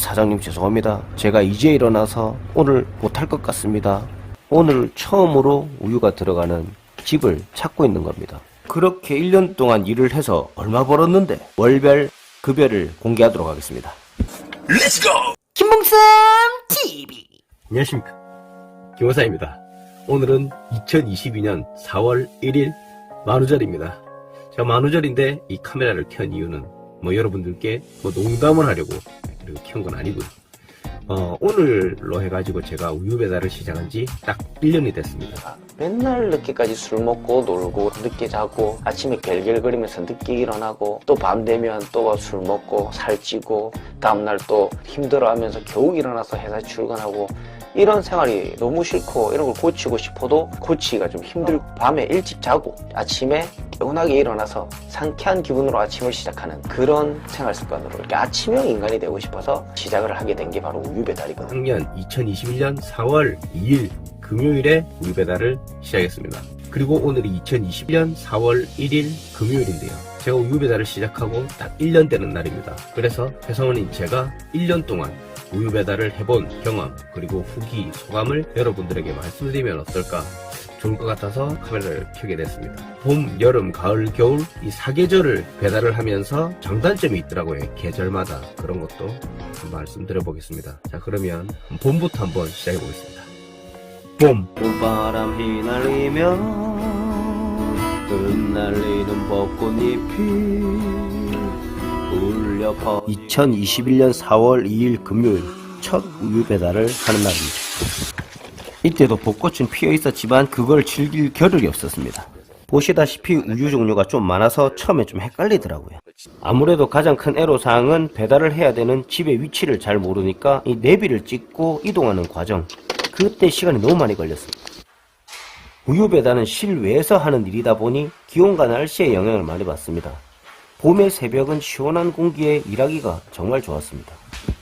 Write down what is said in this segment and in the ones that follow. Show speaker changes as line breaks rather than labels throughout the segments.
사장님 죄송합니다. 제가 이제 일어나서 오늘 못할 것 같습니다. 오늘 처음으로 우유가 들어가는 집을 찾고 있는 겁니다. 그렇게 1년 동안 일을 해서 얼마 벌었는데 월별 급여를 공개하도록 하겠습니다.
렛츠고!
김봉삼 TV. 안녕하십니까, 김호사입니다. 오늘은 2022년 4월 1일 만우절입니다. 제가 만우절인데 이 카메라를 켠 이유는 여러분들께 농담을 하려고 이렇게 켠 건 아니고요. 오늘로 해가지고 제가 우유 배달을 시작한 지 딱 1년이 됐습니다.
맨날 늦게까지 술 먹고 놀고 늦게 자고 아침에 갤갤거리면서 늦게 일어나고 또 밤 되면 또 술 먹고 살찌고 다음날 또 힘들어하면서 겨우 일어나서 회사에 출근하고 이런 생활이 너무 싫고 이런 걸 고치고 싶어도 고치기가 좀 힘들고 밤에 일찍 자고 아침에 개운하게 일어나서 상쾌한 기분으로 아침을 시작하는 그런 생활 습관으로 이렇게 아침형 인간이 되고 싶어서 시작을 하게 된 게 바로 우유 배달이거든요.
작년 2021년 4월 2일 금요일에 우유 배달을 시작했습니다. 그리고 오늘이 2021년 4월 1일 금요일인데요. 제가 우유 배달을 시작하고 딱 1년 되는 날입니다. 그래서 회사원인 제가 1년 동안 우유 배달을 해본 경험 그리고 후기 소감을 여러분들에게 말씀드리면 어떨까 좋을 것 같아서 카메라를 켜게 됐습니다. 봄, 여름, 가을, 겨울 이 4계절을 배달을 하면서 장단점이 있더라고요. 계절마다 그런 것도 한번 말씀드려 보겠습니다. 자, 그러면 봄부터 한번 시작해 보겠습니다. 봄. 봄바람 휘날리며 흩날리는 벚꽃잎이 울려 퍼 2021년 4월 2일 금요일 첫 우유 배달을 하는 날입니다. 이때도 벚꽃은 피어 있었지만 그걸 즐길 겨를이 없었습니다. 보시다시피 우유 종류가 좀 많아서 처음에 좀 헷갈리더라고요. 아무래도 가장 큰 애로사항은 배달을 해야 되는 집의 위치를 잘 모르니까 이 내비를 찍고 이동하는 과정, 그때 시간이 너무 많이 걸렸습니다. 우유 배달은 실외에서 하는 일이다 보니 기온과 날씨에 영향을 많이 받습니다. 봄의 새벽은 시원한 공기에 일하기가 정말 좋았습니다.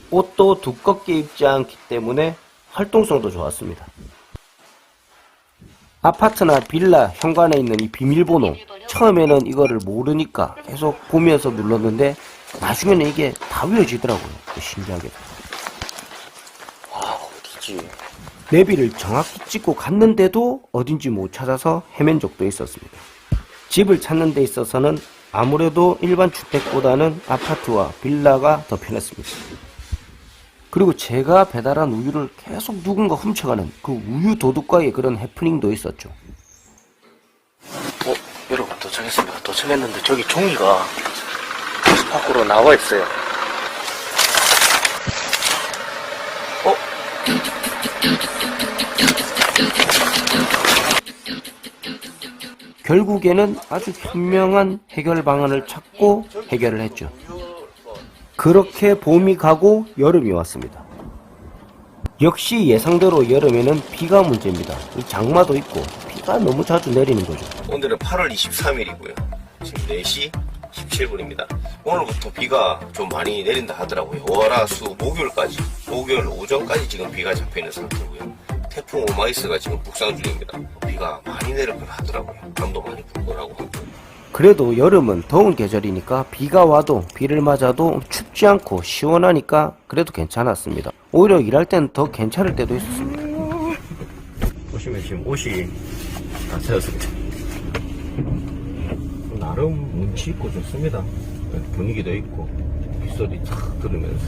옷도 두껍게 입지 않기 때문에 활동성도 좋았습니다. 아파트나 빌라 현관에 있는 이 비밀번호, 처음에는 이거를 모르니까 계속 보면서 눌렀는데 나중에는 이게 다 외워지더라고요. 신기하게도.
어디지?
내비를 정확히 찍고 갔는데도 어딘지 못 찾아서 헤맨 적도 있었습니다. 집을 찾는 데 있어서는 아무래도 일반 주택보다는 아파트와 빌라가 더 편했습니다. 그리고 제가 배달한 우유를 계속 누군가 훔쳐가는 그 우유 도둑과의 그런 해프닝도 있었죠.
여러분 도착했습니다. 도착했는데 저기 종이가 밖으로 나와 있어요.
결국에는 아주 현명한 해결 방안을 찾고 해결을 했죠. 그렇게 봄이 가고 여름이 왔습니다. 역시 예상대로 여름에는 비가 문제입니다. 이 장마도 있고 비가 너무 자주 내리는 거죠.
오늘은 8월 23일이고요. 지금 4시 17분입니다. 오늘부터 비가 좀 많이 내린다 하더라고요. 월, 수, 목요일까지, 목요일 오전까지 지금 비가 잡혀있는 상태고요. 태풍 오마이스가 지금 북상 중입니다. 비가 많이 내릴 걸 하더라고요. 바람도 많이 불 거라고 하고.
그래도 여름은 더운 계절이니까 비가 와도 비를 맞아도 춥지 않고 시원하니까 그래도 괜찮았습니다. 오히려 일할 때는 더 괜찮을 때도 있었습니다. 보시면 지금 옷이 다 세웠습니다. 나름 운치 있고 좋습니다. 분위기도 있고 빗소리 탁 들으면서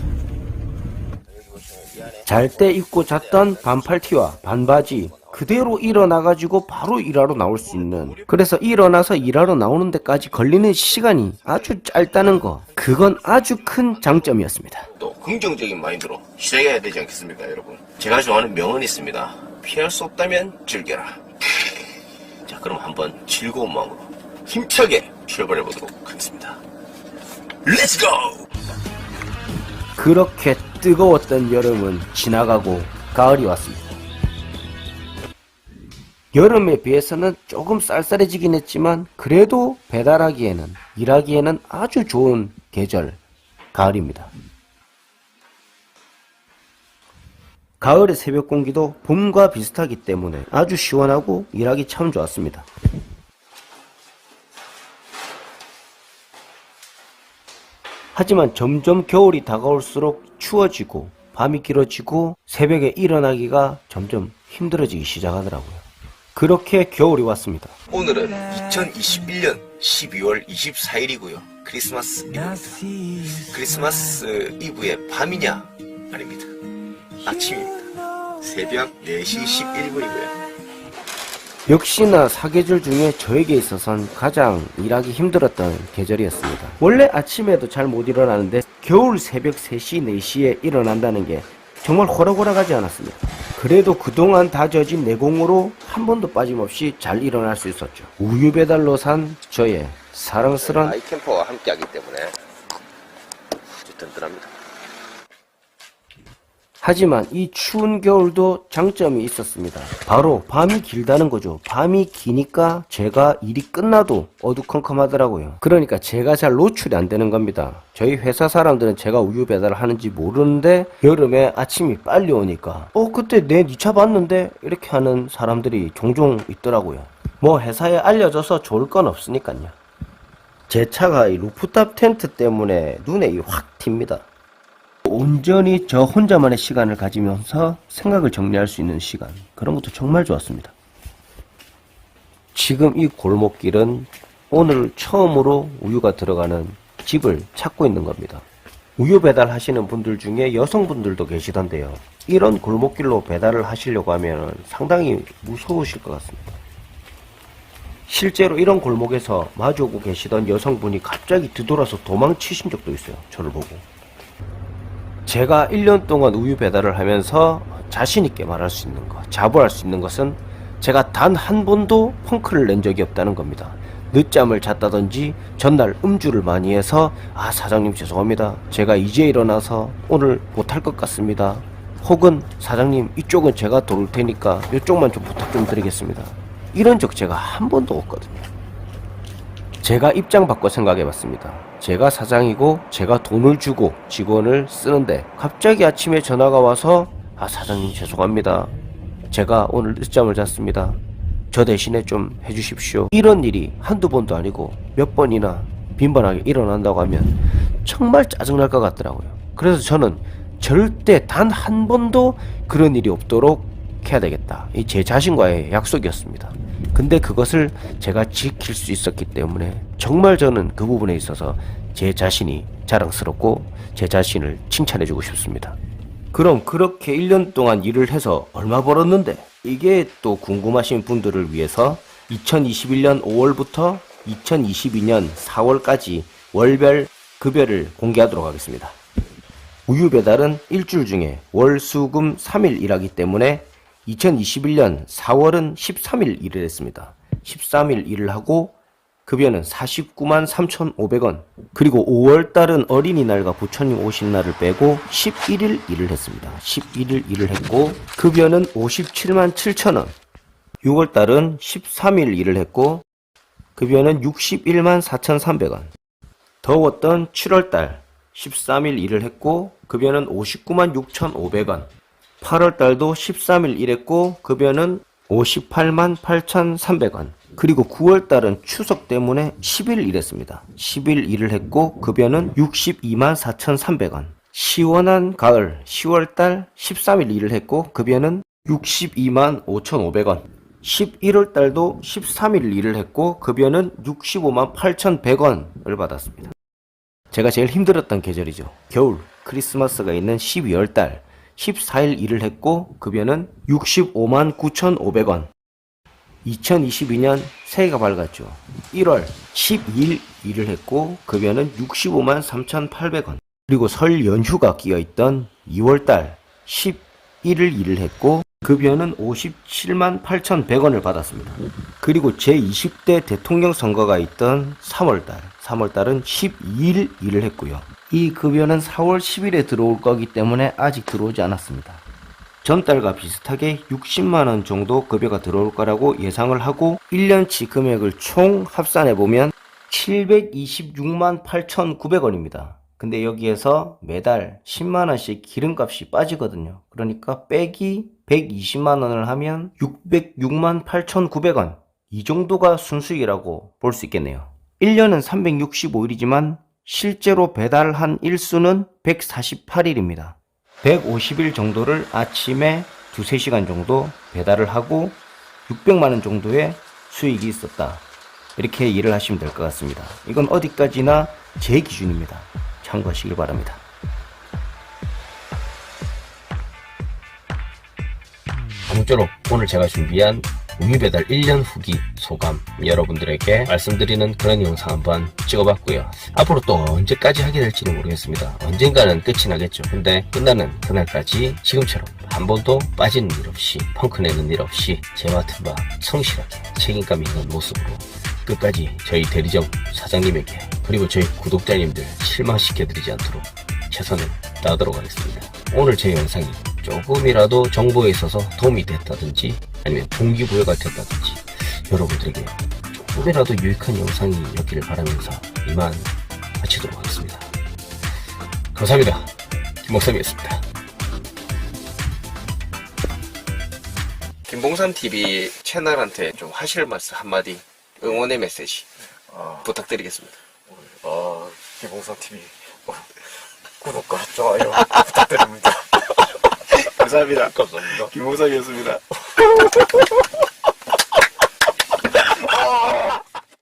잘 때 입고 잤던 반팔티와 반바지 그대로 일어나가지고 바로 일하러 나올 수 있는, 그래서 일어나서 일하러 나오는 데까지 걸리는 시간이 아주 짧다는 거, 그건 아주 큰 장점이었습니다.
또 긍정적인 마인드로 시작해야 되지 않겠습니까, 여러분? 제가 좋아하는 명언이 있습니다. 피할 수 없다면 즐겨라. 자, 그럼 한번 즐거운 마음으로 힘차게 출발해 보도록 하겠습니다. 렛츠고!
그렇게 뜨거웠던 여름은 지나가고 가을이 왔습니다. 여름에 비해서는 조금 쌀쌀해지긴 했지만 그래도 배달하기에는, 일하기에는 아주 좋은 계절, 가을입니다. 가을의 새벽 공기도 봄과 비슷하기 때문에 아주 시원하고 일하기 참 좋았습니다. 하지만 점점 겨울이 다가올수록 추워지고 밤이 길어지고 새벽에 일어나기가 점점 힘들어지기 시작하더라고요. 그렇게 겨울이 왔습니다.
오늘은 2021년 12월 24일이고요. 크리스마스 이브입니다. 크리스마스 이브의 밤이냐? 아닙니다. 아침입니다. 새벽 4시 11분이고요.
역시나 사계절 중에 저에게 있어선 가장 일하기 힘들었던 계절이었습니다. 원래 아침에도 잘 못 일어나는데 겨울 새벽 3시, 4시에 일어난다는 게 정말 호락호락하지 않았습니다. 그래도 그동안 다져진 내공으로 한 번도 빠짐없이 잘 일어날 수 있었죠. 우유 배달로 산 저의 사랑스러운
아이캠퍼와 함께하기 때문에 아주 든든합니다.
하지만 이 추운 겨울도 장점이 있었습니다. 바로 밤이 길다는 거죠. 밤이 기니까 제가 일이 끝나도 어두컴컴하더라고요. 그러니까 제가 잘 노출이 안 되는 겁니다. 저희 회사 사람들은 제가 우유 배달을 하는지 모르는데 여름에 아침이 빨리 오니까 그때 내 니 차 봤는데 이렇게 하는 사람들이 종종 있더라고요. 뭐 회사에 알려져서 좋을 건 없으니까요. 제 차가 이 루프탑 텐트 때문에 눈에 확 튑니다. 온전히 저 혼자만의 시간을 가지면서 생각을 정리할 수 있는 시간, 그런 것도 정말 좋았습니다. 지금 이 골목길은 오늘 처음으로 우유가 들어가는 집을 찾고 있는 겁니다. 우유 배달 하시는 분들 중에 여성분들도 계시던데요. 이런 골목길로 배달을 하시려고 하면 상당히 무서우실 것 같습니다. 실제로 이런 골목에서 마주오고 계시던 여성분이 갑자기 뒤돌아서 도망치신 적도 있어요. 저를 보고. 제가 1년 동안 우유 배달을 하면서 자신있게 말할 수 있는 것, 자부할 수 있는 것은 제가 단 한 번도 펑크를 낸 적이 없다는 겁니다. 늦잠을 잤다든지 전날 음주를 많이 해서 사장님 죄송합니다. 제가 이제 일어나서 오늘 못할 것 같습니다. 혹은 사장님 이쪽은 제가 도울 테니까 이쪽만 좀 부탁 좀 드리겠습니다. 이런 적 제가 한 번도 없거든요. 제가 입장 바꿔 생각해 봤습니다. 제가 사장이고 제가 돈을 주고 직원을 쓰는데 갑자기 아침에 전화가 와서 사장님 죄송합니다. 제가 오늘 늦잠을 잤습니다. 저 대신에 좀 해주십시오. 이런 일이 한두 번도 아니고 몇 번이나 빈번하게 일어난다고 하면 정말 짜증날 것 같더라고요. 그래서 저는 절대 단 한 번도 그런 일이 없도록 해야 되겠다. 이 제 자신과의 약속이었습니다. 근데 그것을 제가 지킬 수 있었기 때문에 정말 저는 그 부분에 있어서 제 자신이 자랑스럽고 제 자신을 칭찬해주고 싶습니다. 그럼 그렇게 1년 동안 일을 해서 얼마 벌었는데? 이게 또 궁금하신 분들을 위해서 2021년 5월부터 2022년 4월까지 월별 급여를 공개하도록 하겠습니다. 우유 배달은 일주일 중에 월, 수, 금 3일 일하기 때문에 2021년 4월은 13일 일을 했습니다. 13일 일을 하고 급여는 49만 3,500원. 그리고 5월달은 어린이날과 부처님 오신 날을 빼고 11일 일을 했습니다. 11일 일을 했고 급여는 57만 7,000원. 6월달은 13일 일을 했고 급여는 61만 4,300원. 더웠던 7월달 13일 일을 했고 급여는 59만 6,500원. 8월달도 13일 일했고 급여는 58만 8,300원. 그리고 9월달은 추석 때문에 10일 일했습니다. 10일 일을 했고 급여는 62만 4,300원. 시원한 가을 10월달 13일 일을 했고 급여는 62만 5,500원. 11월달도 13일 일을 했고 급여는 65만 8,100원을 받았습니다. 제가 제일 힘들었던 계절이죠. 겨울 크리스마스가 있는 12월달 14일 일을 했고 급여는 65만 9,500원. 2022년 새해가 밝았죠. 1월 12일 일을 했고 급여는 65만 3,800원. 그리고 설 연휴가 끼어있던 2월달 11일 일을 했고 급여는 57만 8,100원을 받았습니다. 그리고 제20대 대통령 선거가 있던 3월달은 12일 일을 했고요. 이 급여는 4월 10일에 들어올 거기 때문에 아직 들어오지 않았습니다. 전달과 비슷하게 60만원 정도 급여가 들어올 거라고 예상을 하고 1년치 금액을 총 합산해보면 726만 8,900원입니다. 근데 여기에서 매달 10만원씩 기름값이 빠지거든요. 그러니까 빼기 120만원을 하면 606만 8,900원. 이 정도가 순수익이라고 볼 수 있겠네요. 1년은 365일이지만 실제로 배달한 일수는 148일입니다. 150일 정도를 아침에 2-3시간 정도 배달을 하고 600만원 정도의 수익이 있었다. 이렇게 이해를 하시면 될 것 같습니다. 이건 어디까지나 제 기준입니다. 참고하시길 바랍니다. 아무쪼록 오늘 제가 준비한 우유배달 1년 후기 소감 여러분들에게 말씀드리는 그런 영상 한번 찍어봤고요. 앞으로 또 언제까지 하게 될지는 모르겠습니다. 언젠가는 끝이 나겠죠. 근데 끝나는 그날까지 지금처럼 한 번도 빠지는 일 없이 펑크 내는 일 없이 제 맡은 바 성실하게 책임감 있는 모습으로 끝까지 저희 대리점 사장님에게 그리고 저희 구독자님들 실망시켜드리지 않도록 최선을 다하도록 하겠습니다. 오늘 제 영상이 조금이라도 정보에 있어서 도움이 됐다든지 아니면 동기부여가 됐다든지 여러분들에게 조금이라도 유익한 영상이었기를 바라면서 이만 마치도록 하겠습니다. 감사합니다. 김목삼이었습니다. 김봉삼TV 채널한테 좀 하실 말씀 한마디 응원의 메시지 부탁드리겠습니다.
김봉삼TV 구독과 좋아요 부탁드립니다.
감사합니다.
감사합니다.
김봉삼이었습니다.